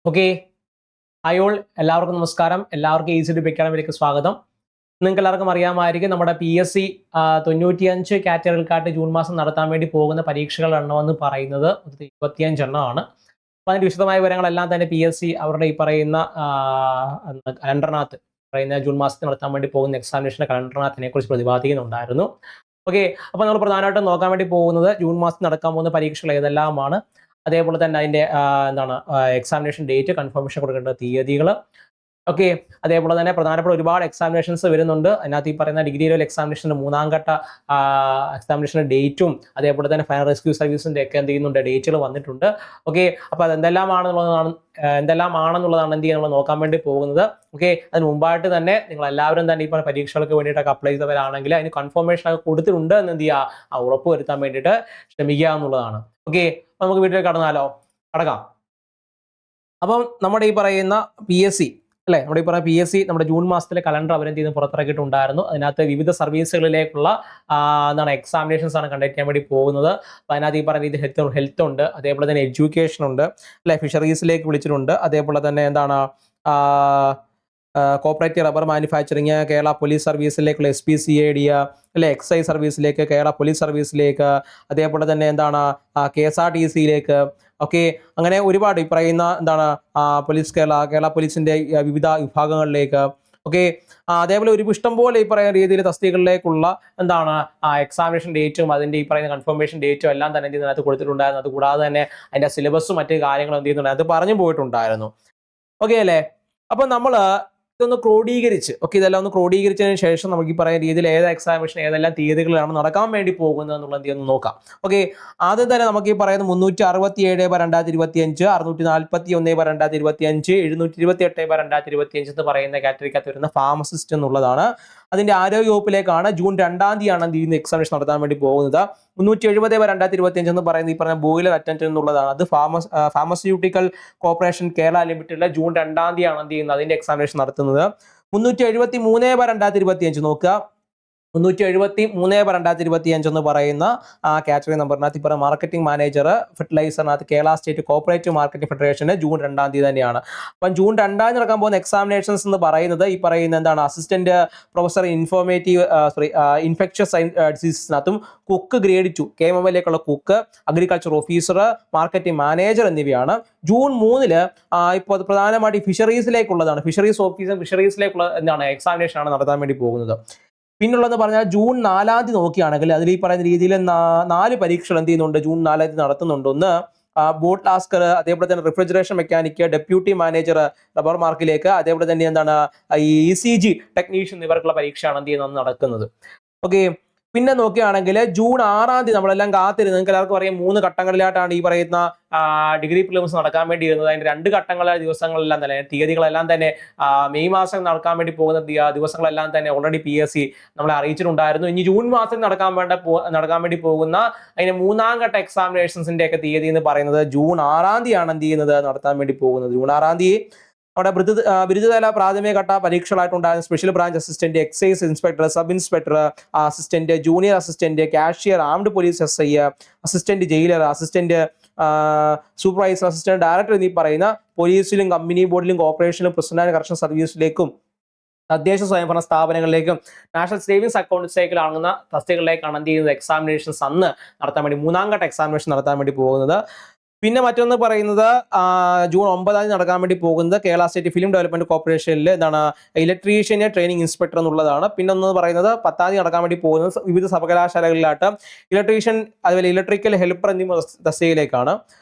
Okay. Hi all, എല്ലാവർക്കും നമസ്കാരം. എല്ലാവർക്കും ഈസി ടു അക്കാഡമിയിലേക്ക് സ്വാഗതം. നിങ്ങൾക്ക് എല്ലാവർക്കും അറിയാമായിരിക്കും നമ്മുടെ PSC 95 കാറ്റഗറികൾക്കായിട്ട് ജൂൺ മാസം നടത്താൻ വേണ്ടി പോകുന്ന പരീക്ഷകളുടെ എണ്ണം എന്ന് പറയുന്നത് 25 എണ്ണമാണ്. അപ്പോൾ അതിൻ്റെ വിശദമായ വിവരങ്ങളെല്ലാം തന്നെ PSC അവരുടെ ഈ പറയുന്ന കലണ്ടറിനകത്ത് പറയുന്ന ജൂൺ മാസത്തിൽ നടത്താൻ വേണ്ടി പോകുന്ന എക്സാമിനേഷൻ്റെ കലണ്ടറിനകത്തിനെ കുറിച്ച് പ്രതിപാദിക്കുന്നുണ്ടായിരുന്നു. ഓക്കെ, അപ്പോൾ നമ്മൾ പ്രധാനമായിട്ടും നോക്കാൻ വേണ്ടി പോകുന്നത് ജൂൺ മാസത്തിൽ നടക്കാൻ പോകുന്ന പരീക്ഷകൾ ഏതെല്ലാമാണ്, അതേപോലെ തന്നെ അതിൻ്റെ എക്സാമിനേഷൻ ഡേറ്റ്, കൺഫർമേഷൻ കൊടുക്കേണ്ട തീയതികൾ. ഓക്കെ, അതേപോലെ തന്നെ പ്രധാനപ്പെട്ട ഒരുപാട് എക്സാമിനേഷൻസ് വരുന്നുണ്ട്. അതിനകത്ത് ഈ പറയുന്ന ഡിഗ്രി ലെവൽ എക്സാമിനേഷൻ്റെ മൂന്നാം ഘട്ട എക്സാമിനേഷൻ്റെ ഡേറ്റും അതേപോലെ തന്നെ ഫയർ റെസ്ക്യൂ സർവീസിൻ്റെ ഒക്കെ എന്ത് ചെയ്യുന്നുണ്ട്, ഡേറ്റുകൾ വന്നിട്ടുണ്ട്. ഓക്കെ, അപ്പോൾ അത് എന്തെല്ലാമാണെന്നുള്ളതാണ് എന്ത് ചെയ്യുക നമ്മൾ നോക്കാൻ വേണ്ടി പോകുന്നത്. ഓക്കെ, അതിന് മുമ്പായിട്ട് തന്നെ നിങ്ങൾ എല്ലാവരും തന്നെ ഇപ്പോൾ പരീക്ഷകൾക്ക് വേണ്ടിയിട്ടൊക്കെ അപ്ലൈ ചെയ്തവരാണെങ്കിൽ അതിന് കൺഫർമേഷൻ ഒക്കെ കൊടുത്തിട്ടുണ്ട് എന്ന് എന്ത് ചെയ്യുക, ഉറപ്പ് വരുത്താൻ വേണ്ടിയിട്ട് ശ്രമിക്കുക എന്നുള്ളതാണ്. ഓക്കെ, നമുക്ക് വീട്ടിലേക്ക് കടക്കാം. അപ്പം നമ്മുടെ ഈ പറയുന്ന PSC അല്ലേ, നമ്മുടെ ഈ പറയുന്ന PSC നമ്മുടെ ജൂൺ മാസത്തിലെ കലണ്ടർ അവരെന്ത് ചെയ്യുന്നു, പുറത്തിറക്കിയിട്ടുണ്ടായിരുന്നു. അതിനകത്ത് വിവിധ സർവീസുകളിലേക്കുള്ള എക്സാമിനേഷൻസ് ആണ് കണ്ടക്ട് ചെയ്യാൻ വേണ്ടി പോകുന്നത്. അപ്പോൾ അതിനകത്ത് ഈ പറയുന്ന രീതി ഹെൽത്ത് ഉണ്ട്, അതേപോലെ തന്നെ എഡ്യൂക്കേഷൻ ഉണ്ട് അല്ലെ, ഫിഷറീസിലേക്ക് വിളിച്ചിട്ടുണ്ട്, അതേപോലെ തന്നെ cooperative rubber manufacturing, Kerala police സർവീസിലേക്കുള്ള SPCAD അല്ലെ, എക്സൈസ് സർവീസിലേക്ക്, കേരള പോലീസ് സർവീസിലേക്ക്, അതേപോലെ തന്നെ KSRTCയിലേക്ക്. ഓക്കെ, അങ്ങനെ ഒരുപാട് ഈ പറയുന്ന കേരള പോലീസിന്റെ വിവിധ വിഭാഗങ്ങളിലേക്ക്. ഓക്കെ, അതേപോലെ ഒരു ഇഷ്ടം പോലെ ഈ പറയുന്ന രീതിയിൽ തസ്തികകളിലേക്കുള്ള എക്സാമിനേഷൻ ഡേറ്റും അതിന്റെ ഈ പറയുന്ന കൺഫർമേഷൻ ഡേറ്റും എല്ലാം തന്നെ ഇതിനകത്ത് കൊടുത്തിട്ടുണ്ടായിരുന്നു. അതുകൂടാതെ തന്നെ അതിന്റെ സിലബസും മറ്റു കാര്യങ്ങളും എന്ത് ചെയ്യുന്നുണ്ടായിരുന്നു, അത് പറഞ്ഞു പോയിട്ടുണ്ടായിരുന്നു. ഓക്കെ അല്ലേ, അപ്പൊ നമ്മൾ ഇതൊന്ന് ക്രോഡീകരിച്ച് ഇതെല്ലാം ഒന്ന് ക്രോഡീകരിച്ചതിന് ശേഷം നമുക്ക് ഈ പറയുന്ന രീതിയിൽ ഏത് എക്സാമിനേഷൻ ഏതെല്ലാം തീയതികളാണ് നടക്കാൻ വേണ്ടി പോകുന്നത് എന്നുള്ളത് ഒന്ന് നോക്കാം. ഓക്കെ, ആദ്യം തന്നെ നമുക്ക് ഈ പറയുന്ന 367/2025, 641/2025, 728/2025 എന്ന് പറയുന്ന കാറ്റഗറിക്കകത്ത് വരുന്ന ഫാർമസിസ്റ്റ് എന്നുള്ളതാണ്. അതിന്റെ ആരോഗ്യ വകുപ്പിലേക്കാണ് ജൂൺ 2-ാം തീയതിയാണ് എക്സാമിനേഷൻ നടത്താൻ വേണ്ടി പോകുന്നത്. 370/2025 എന്ന് പറയുന്ന ഈ പറഞ്ഞ ബോയിലർ അറ്റൻഡന്റ് എന്നുള്ളതാണ്. അത് ഫാർമസ്യൂട്ടിക്കൽ കോർപ്പറേഷൻ കേരള ലിമിറ്റഡിലെ ജൂൺ 2-ാം തീയതിയാണ് അതിന്റെ എക്സാമിനേഷൻ നടത്തുന്നത്. 373/2025 നോക്കുക. 373/2025 എന്ന് പറയുന്ന കാറ്റഗറി നമ്പറിനകത്ത് ഇപ്പോൾ മാർക്കറ്റിംഗ് മാനേജർ ഫെർട്ടിലൈസറിനകത്ത് കേരള സ്റ്റേറ്റ് കോപ്പറേറ്റീവ് മാർക്കറ്റിംഗ് ഫെഡറേഷന് ജൂൺ 2-ാം തീയതി തന്നെയാണ്. അപ്പം ജൂൺ 2-ാം തീയതി നടക്കാൻ പോകുന്ന എക്സാമിനേഷൻസ് എന്ന് പറയുന്നത് ഈ പറയുന്ന അസിസ്റ്റന്റ് പ്രൊഫസർ ഇൻഫെക്ഷ്യസ് ഡിസീസസിനകത്തും കുക്ക് ഗ്രേഡ് 2 KMMലേക്കുള്ള cook, agriculture officer, marketing manager എന്നിവയാണ്. ജൂൺ 3-ന് ഇപ്പോൾ പ്രധാനമായിട്ട് ഫിഷറീസിലേക്കുള്ളതാണ്. ഫിഷറീസ് ഓഫീസർ ഫിഷറീസിലേക്കുള്ള എക്സാമിനേഷൻ ആണ് നടത്താൻ വേണ്ടി പോകുന്നത്. പിന്നുള്ളതെന്ന് പറഞ്ഞാൽ ജൂൺ 4-ാം തീയതി നോക്കുകയാണെങ്കിൽ അതിൽ ഈ പറയുന്ന രീതിയിൽ 4 പരീക്ഷകൾ എന്ത് ചെയ്യുന്നുണ്ട്, ജൂൺ 4-ാം തീയതി നടത്തുന്നുണ്ട്. ഒന്ന് ബോട്ട് ലാസ്കർ, അതേപോലെ തന്നെ refrigeration mechanic, deputy manager rubber മാർക്കിലേക്ക്, അതേപോലെ തന്നെ ECG ടെക്നീഷ്യൻ എന്നിവർക്കുള്ള പരീക്ഷയാണ് എന്ത് ചെയ്യുന്നത് നടക്കുന്നത്. ഓക്കെ, പിന്നെ നോക്കുകയാണെങ്കിൽ ജൂൺ 6-ാം തീയതി നമ്മളെല്ലാം കാത്തിരുന്ന്, നിങ്ങൾക്ക് എല്ലാവർക്കും അറിയാം 3 ഘട്ടങ്ങളിലായിട്ടാണ് ഈ പറയുന്ന ഡിഗ്രി പ്രിലിംസ് നടക്കാൻ വേണ്ടി ഇരുന്നത്. അതിന്റെ 2 ഘട്ടങ്ങളെ ദിവസങ്ങളെല്ലാം തന്നെ തീയതികളെല്ലാം തന്നെ മെയ് മാസം നടക്കാൻ വേണ്ടി പോകുന്ന ദിവസങ്ങളെല്ലാം തന്നെ ഓൾറെഡി PSC നമ്മളെ അറിയിച്ചിട്ടുണ്ടായിരുന്നു. ഇനി ജൂൺ മാസം നടക്കാൻ വേണ്ടി പോകുന്ന അതിന്റെ 3-ാം ഘട്ട എക്സാമിനേഷൻസിന്റെ ഒക്കെ തീയതി എന്ന് പറയുന്നത് ജൂൺ 6-ാം തീയതിയാണ് എന്ത് ചെയ്യുന്നത് നടത്താൻ വേണ്ടി പോകുന്നത്. ജൂൺ 6-ാം തീയതി അവിടെ ബിരുദതല പ്രാഥമിക ഘട്ട പരീക്ഷകളായിട്ടുണ്ടായിരുന്ന special branch assistant, excise inspector, sub inspector assistant, junior assistant, cashier, armed police SI, assistant jailer, assistant supervisor, assistant director എന്നീ പറയുന്ന പോലീസിലും കമ്പനി ബോർഡിലും കോർപ്പറേഷനിലും പ്രസിഡന്റ് ആൻഡ് കറക്ഷൻ സർവീസിലേക്കും തദ്ദേശ സ്വയംഭരണ സ്ഥാപനങ്ങളിലേക്കും നാഷണൽ സേവിങ്സ് അക്കൗണ്ട്സിലേക്ക് അടങ്ങുന്ന തസ്തികകളിലേക്കാണ് എന്ത് ചെയ്യുന്നത് എക്സാമിനേഷൻസ് അന്ന് നടത്താൻ വേണ്ടി 3-ാം ഘട്ട എക്സാമിനേഷൻ നടത്താൻ വേണ്ടി പോകുന്നത്. പിന്നെ മറ്റൊന്ന് പറയുന്നത് ജൂൺ 9-ാം തീയതി നടക്കാൻ വേണ്ടി പോകുന്നത് കേരള സ്റ്റേറ്റ് ഫിലിം ഡെവലപ്മെന്റ് കോർപ്പറേഷനിൽ ഇലക്ട്രീഷ്യൻ ട്രെയിനിങ് ഇൻസ്പെക്ടർ എന്നുള്ളതാണ്. പിന്നെ ഒന്ന് പറയുന്നത് 10-ാം തീയതി നടക്കാൻ വേണ്ടി പോകുന്നത് വിവിധ സർവകലാശാലകളിലായിട്ട് ഇലക്ട്രീഷ്യൻ, അതുപോലെ ഇലക്ട്രിക്കൽ ഹെൽപ്പർ എന്നീ തസ്തികയിലേക്കാണ്.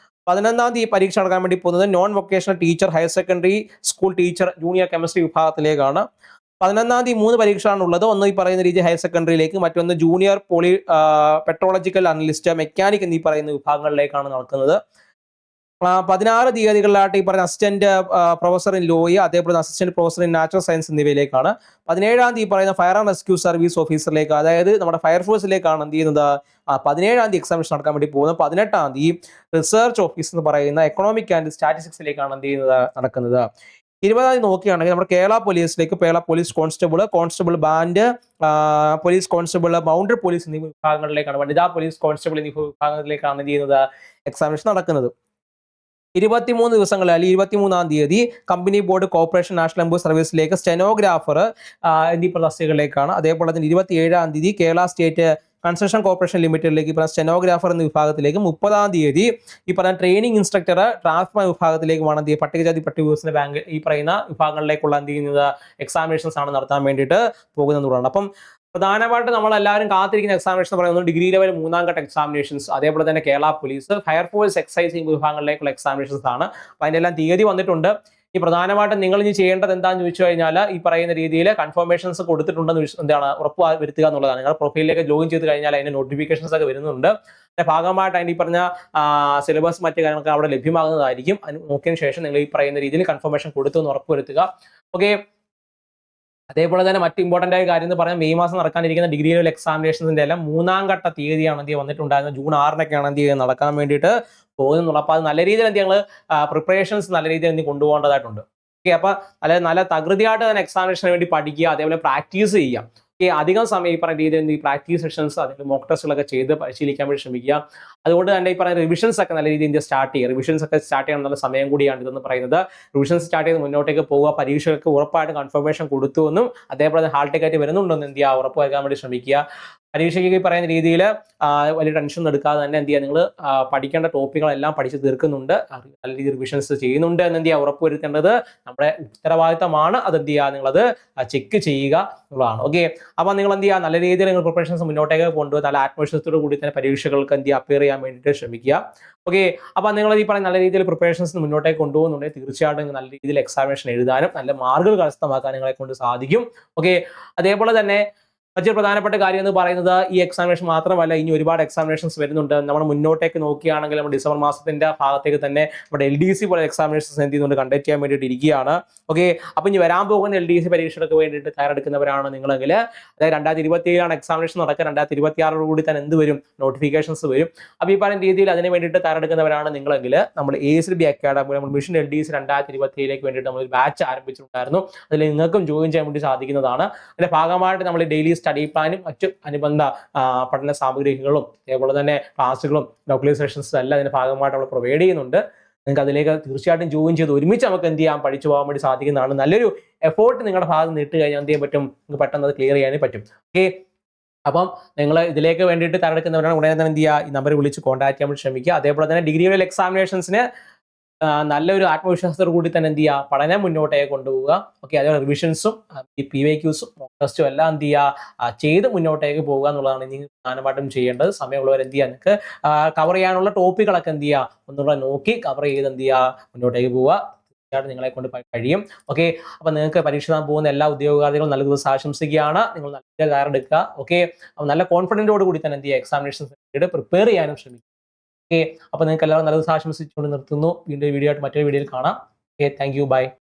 11-ാം തീയതി പരീക്ഷ നടക്കാൻ വേണ്ടി പോകുന്നത് non vocational teacher, higher secondary school teacher, junior chemistry വിഭാഗത്തിലേക്കാണ്. 11-ാം തീയതി 3 പരീക്ഷകളാണ് ഉള്ളത്. ഒന്ന് ഈ പറയുന്ന രീതി ഹയർ സെക്കൻഡറിയിലേക്ക്, മറ്റൊന്ന് ജൂനിയർ പെട്രോളജിക്കൽ അനലിസ്റ്റ്, മെക്കാനിക് എന്നീ പറയുന്ന വിഭാഗങ്ങളിലേക്കാണ് നടക്കുന്നത്. 16 തീയതികളിലായിട്ട് ഈ പറയുന്ന അസിസ്റ്റന്റ് പ്രൊഫസർ ഇൻ ലോയി, അതേപോലെ assistant professor in natural science എന്നിവയിലേക്കാണ്. 17-ാം തീയതി പറയുന്ന ഫയർ ആൻഡ് റെസ്ക്യൂ സർവീസ് ഓഫീസറിലേക്ക്, അതായത് നമ്മുടെ ഫയർഫോഴ്സിലേക്കാണ് എന്ത് ചെയ്യുന്നത് 17-ാം തീയതി എക്സാമിനേഷൻ നടക്കാൻ വേണ്ടി പോകുന്നത്. 18-ാം തീയതി റിസർച്ച് ഓഫീസ് എന്ന് പറയുന്ന എക്കണോമിക് ആൻഡ് സ്റ്റാറ്റിസ്റ്റിക്സിലേക്കാണ് എന്ത് ചെയ്യുന്നത് നടക്കുന്നത്. 20-ാം തീയതി നോക്കുകയാണെങ്കിൽ നമ്മുടെ കേരള പോലീസിലേക്ക് Kerala police constable band, police constable, boundary police എന്നീ വിഭാഗങ്ങളിലേക്കാണ്, വനിതാ പോലീസ് കോൺസ്റ്റബിൾ എന്നീ വിഭാഗങ്ങളിലേക്കാണ് എന്ത് ചെയ്യുന്നത് എക്സാമിനേഷൻ നടക്കുന്നത്. 23 ദിവസങ്ങളിൽ അല്ലെങ്കിൽ 23-ാം തീയതി company board corporation national employees സർവീസിലേക്ക് സ്റ്റെനോഗ്രാഫർ എന്നീ തസ്തികകളിലേക്കാണ്. അതേപോലെ തന്നെ 27-ാം തീയതി കേരള സ്റ്റേറ്റ് കൺസ്ട്രക്ഷൻ കോർപ്പറേഷൻ ലിമിറ്റഡിലേക്ക് ഈ പറഞ്ഞ സ്റ്റെനോഗ്രാഫർ എന്ന വിഭാഗത്തിലേക്ക്, 30-ാം തീയതി ഈ പറഞ്ഞ ട്രെയിനിങ് ഇൻസ്ട്രക്ടർ ട്രാൻസ്ഫർ വിഭാഗത്തിലേക്കുമാണ് എന്ത് പട്ടികജാതി പട്ടികവികസന ബാങ്ക് ഈ പറയുന്ന വിഭാഗങ്ങളിലേക്കുള്ള എന്ത് ചെയ്യുന്നത് എക്സാമിനേഷൻസ് ആണ് നടത്താൻ വേണ്ടിയിട്ട് പോകുന്നതാണ്. അപ്പം പ്രധാനമായിട്ട് നമ്മൾ എല്ലാവരും കാത്തിരിക്കുന്ന എക്സാമിനേഷൻ എന്ന് പറയുന്നത് ഡിഗ്രി ലെവൽ 3-ാം ഘട്ട എക്സാമിനേഷൻസ്, അതേപോലെ തന്നെ കേരള പോലീസ്, ഫയർഫോഴ്സ്, എക്സൈസ് വിഭാഗങ്ങളിലേക്കുള്ള എക്സാമിനേഷൻസ് ആണ്. അപ്പോൾ അതിൻ്റെ എല്ലാം തീയതി വന്നിട്ടുണ്ട്. ഈ പ്രധാനമായിട്ടും നിങ്ങൾ ഇനി ചെയ്യേണ്ടത് എന്താണെന്ന് ചോദിച്ചു കഴിഞ്ഞാൽ ഈ പറയുന്ന രീതിയിൽ കൺഫർമേഷൻസ് കൊടുത്തിട്ടുണ്ടെന്ന് എന്താണ് ഉറപ്പ് വരുത്തുക എന്നുള്ളതാണ്. നിങ്ങളുടെ പ്രൊഫൈലിലേക്ക് ജോയിൻ ചെയ്ത് കഴിഞ്ഞാൽ അതിന്റെ നോട്ടിഫിക്കേഷൻസ് ഒക്കെ വരുന്നുണ്ട്. അതിന്റെ ഭാഗമായിട്ട് അതിന് ഈ പറഞ്ഞ സിലബസ് മറ്റു കാര്യങ്ങളൊക്കെ അവിടെ ലഭ്യമാകുന്നതായിരിക്കും. അത് നോക്കിയതിന് ശേഷം നിങ്ങൾ ഈ പറയുന്ന രീതിയിൽ കൺഫർമേഷൻ കൊടുത്തു എന്ന് ഉറപ്പ് വരുത്തുക. ഓക്കെ. അതേപോലെ തന്നെ മറ്റ് ഇമ്പോർട്ടന്റ് ആയ കാര്യം എന്ന് പറഞ്ഞാൽ മെയ് മാസം നടക്കാനിരിക്കുന്ന ഡിഗ്രി ലെവൽ എക്സാമിനേഷൻസിന്റെ എല്ലാം 3-ാം ഘട്ട തീയതിയാണ് എന്ത് വന്നിട്ടുണ്ടായിരുന്നത്. ജൂൺ 6-നൊക്കെയാണ് എന്ത് ചെയ്യുന്നത് നടക്കാൻ വേണ്ടിയിട്ട് പോകുന്നുള്ളൂ. അപ്പോൾ അത് നല്ല രീതിയിൽ എന്ത് ഞങ്ങൾ പ്രിപ്പറേഷൻസ് നല്ല രീതിയിൽ എന്ത് കൊണ്ടുപോകേണ്ടതായിട്ടുണ്ട്. ഓക്കെ. അപ്പോൾ നല്ല തകൃതിയായിട്ട് തന്നെ എക്സാമിനേഷന് വേണ്ടി പഠിക്കുക, അതേപോലെ പ്രാക്ടീസ് ചെയ്യുക. അധികം സമയം ഈ പറയുന്ന രീതിയിൽ ഈ പ്രാക്ടീസ് സെഷൻസ് അതിൽ മോക്ക് ടെസ്റ്റുകളൊക്കെ ചെയ്ത് പരിശീലിക്കാൻ വേണ്ടി ശ്രമിക്കുക. അതുകൊണ്ട് തന്നെ ഈ പറയുന്ന റിവിഷൻസ് ഒക്കെ നല്ല രീതിയിൽ സ്റ്റാർട്ട് ചെയ്യുക. റിവിഷൻസ് ഒക്കെ സ്റ്റാർട്ട് ചെയ്യാൻ നല്ല സമയം കൂടിയാണ് ഇതെന്ന് പറയുന്നത്. റിവിഷൻസ് സ്റ്റാർട്ട് ചെയ്ത് മുന്നോട്ടേക്ക് പോവുക. പരീക്ഷകൾക്ക് ഉറപ്പായിട്ട് കൺഫർമേഷൻ കൊടുത്തു എന്നും അതേപോലെ ഹാൾ ടിക്കറ്റ് വരുന്നുണ്ടെന്ന് എന്ത് ചെയ്യുക ഉറപ്പ് വരുത്താൻ വേണ്ടി ശ്രമിക്കുക. പരീക്ഷയ്ക്ക് ഈ പറയുന്ന രീതിയിൽ വലിയ ടെൻഷൻ എടുക്കാതെ തന്നെ എന്ത് ചെയ്യുക, നിങ്ങൾ പഠിക്കേണ്ട ടോപ്പിക്കുകളെല്ലാം പഠിച്ച് തീർക്കുന്നുണ്ട്, നല്ല രീതിയിൽ റിവിഷൻസ് ചെയ്യുന്നുണ്ട് എന്ന് എന്ത് ചെയ്യുക ഉറപ്പ് വരുത്തേണ്ടത് നമ്മുടെ ഉത്തരവാദിത്തമാണ്. അത് എന്ത് ചെയ്യുക, നിങ്ങളത് ചെക്ക് ചെയ്യുക എന്നുള്ളതാണ്. ഓക്കെ. അപ്പോൾ നിങ്ങൾ എന്ത് ചെയ്യുക, നല്ല രീതിയിൽ നിങ്ങൾ പ്രിപ്പറേഷൻസ് മുന്നോട്ടേക്ക് കൊണ്ടുപോയി നല്ല ആത്മവിശ്വാസത്തോടു കൂടി തന്നെ പരീക്ഷകൾക്ക് എന്ത് ചെയ്യുക അപ്പിയർ ചെയ്യാൻ വേണ്ടിയിട്ട് ശ്രമിക്കുക. ഓക്കെ. അപ്പോൾ നിങ്ങൾ ഈ പറയുന്ന നല്ല രീതിയിൽ പ്രിപ്പറേഷൻസ് മുന്നോട്ടേക്ക് കൊണ്ടുപോകുന്നുണ്ടെങ്കിൽ തീർച്ചയായിട്ടും നല്ല രീതിയിൽ എക്സാമിനേഷൻ എഴുതാനും നല്ല മാർക്കുകൾ കരസ്ഥമാക്കാൻ നിങ്ങളെ കൊണ്ട് സാധിക്കും. ഓക്കെ. അതേപോലെ തന്നെ മറ്റൊരു പ്രധാനപ്പെട്ട കാര്യം എന്ന് പറയുന്നത് ഈ എക്സാമിനേഷൻ മാത്രമല്ല, ഇനി ഒരുപാട് എക്സാമിനേഷൻസ് വരുന്നുണ്ട്. നമ്മൾ മുന്നോട്ടേക്ക് നോക്കുകയാണെങ്കിൽ നമ്മൾ ഡിസംബർ മാസത്തിന്റെ ഭാഗത്തേക്ക് തന്നെ നമ്മുടെ LDC പോലെ എക്സാമിനേഷൻസ് എന്ത് ചെയ്യുന്നുണ്ട് കണ്ടക്ട് ചെയ്യാൻ വേണ്ടിയിട്ട് ഇരിക്കുകയാണ്. ഓക്കെ. അപ്പോൾ ഇനി വരാൻ പോകുന്ന LDC പരീക്ഷകൾക്ക് വേണ്ടിയിട്ട് തയ്യാറെടുക്കുന്നവരാണ് നിങ്ങളെങ്കിൽ, അതായത് 2027 എക്സാമിനേഷൻ നടക്കുക, 2026 കൂടി തന്നെ എന്ത് വരും നോട്ടിഫിക്കേഷൻസ് വരും. അപ്പോൾ ഈ പറയുന്ന രീതിയിൽ അതിന് വേണ്ടിയിട്ട് തയ്യാറെടുക്കുന്നവരാണ് നിങ്ങളെങ്കിൽ നമ്മൾ ASLB അക്കാഡമി നമ്മൾ മിഷൻ LDC 2027 വേണ്ടിയിട്ട് നമ്മൾ ഒരു ബാച്ച് ആരംഭിച്ചിട്ടുണ്ടായിരുന്നു. അതിൽ നിങ്ങൾക്കും ജോയിൻ ചെയ്യാൻ വേണ്ടി സാധിക്കുന്നതാണ്. അതിന്റെ ഭാഗമായിട്ട് നമ്മൾ ഡെയിലി സ്റ്റഡി പ്ലാനും മറ്റു അനുബന്ധ പഠന സാമഗ്രികളും അതേപോലെ തന്നെ ക്ലാസ്സുകളും ലോക്കലൈസേഷൻസും എല്ലാം അതിന്റെ ഭാഗമായിട്ട് നമ്മൾ പ്രൊവൈഡ് ചെയ്യുന്നുണ്ട്. നിങ്ങൾക്ക് അതിലേക്ക് തീർച്ചയായിട്ടും ജോയിൻ ചെയ്ത് ഒരുമിച്ച് നമുക്ക് എന്ത് ചെയ്യാൻ പഠിച്ചു പോകാൻ വേണ്ടി സാധിക്കുന്നതാണ്. നല്ലൊരു എഫോർട്ട് നിങ്ങളുടെ ഭാഗത്ത് നിന്ന് ഇട്ട് കഴിഞ്ഞാൽ എന്ത് ചെയ്യാൻ പറ്റും, നിങ്ങൾക്ക് പെട്ടെന്ന് അത് ക്ലിയർ ചെയ്യാനേ പറ്റും. ഓക്കെ. അപ്പം നിങ്ങൾ ഇതിലേക്ക് വേണ്ടിയിട്ട് തയ്യാറെടുക്കുന്നവരാണ് ഉടനെ തന്നെ എന്ത് ചെയ്യുക, ഈ നമ്പർ വിളിച്ച് കോൺടാക്ട് ചെയ്യാൻ വേണ്ടി ശ്രമിക്കുക. അതേപോലെ തന്നെ ഡിഗ്രി ലെവൽ എക്സാമിനേഷൻസിന് നല്ലൊരു ആത്മവിശ്വാസത്തോടു കൂടി തന്നെ എന്ത് ചെയ്യുക പഠനം മുന്നോട്ടേക്ക് കൊണ്ടുപോവുക. ഓക്കെ. അതേപോലെ റിവിഷൻസും ഈ PYQസും മോക്ക് ടെസ്റ്റും എല്ലാം എന്ത് ചെയ്യുക ചെയ്ത് മുന്നോട്ടേക്ക് പോവുക എന്നുള്ളതാണ് ഇനി പ്രധാനമായിട്ടും ചെയ്യേണ്ടത്. സമയമുള്ളവർ എന്ത് ചെയ്യുക, നിങ്ങൾക്ക് കവർ ചെയ്യാനുള്ള ടോപ്പിക്കുകളൊക്കെ എന്ത് ചെയ്യുക ഒന്നുകൂടെ നോക്കി കവർ ചെയ്ത് എന്ത് ചെയ്യുക മുന്നോട്ടേക്ക് പോവുക. തീർച്ചയായിട്ടും നിങ്ങളെ കൊണ്ട് കഴിയും. ഓക്കെ. അപ്പോൾ നിങ്ങൾക്ക് പരീക്ഷ പോകുന്ന എല്ലാ ഉദ്യോഗാർത്ഥികളും നല്ല ദിവസം ആശംസിക്കുകയാണ്. നിങ്ങൾ നല്ല തയ്യാറെടുക്കുക. ഓക്കെ. അപ്പോൾ നല്ല കോൺഫിഡൻറ്റോട് കൂടി തന്നെ എന്ത് ചെയ്യുക എക്സാമിനേഷൻസ് പ്രിപ്പയർ ചെയ്യാനും ശ്രമിക്കുക. ഓക്കെ. അപ്പോൾ നിങ്ങൾക്ക് എല്ലാവരും നല്ല ദിവസം ആശംസിച്ചുകൊണ്ട് നിർത്തുന്നു. വീണ്ടും വീഡിയോ ആയിട്ട് മറ്റൊരു വീഡിയോയിൽ കാണാം. ഓക്കെ. Thank you. ബൈ.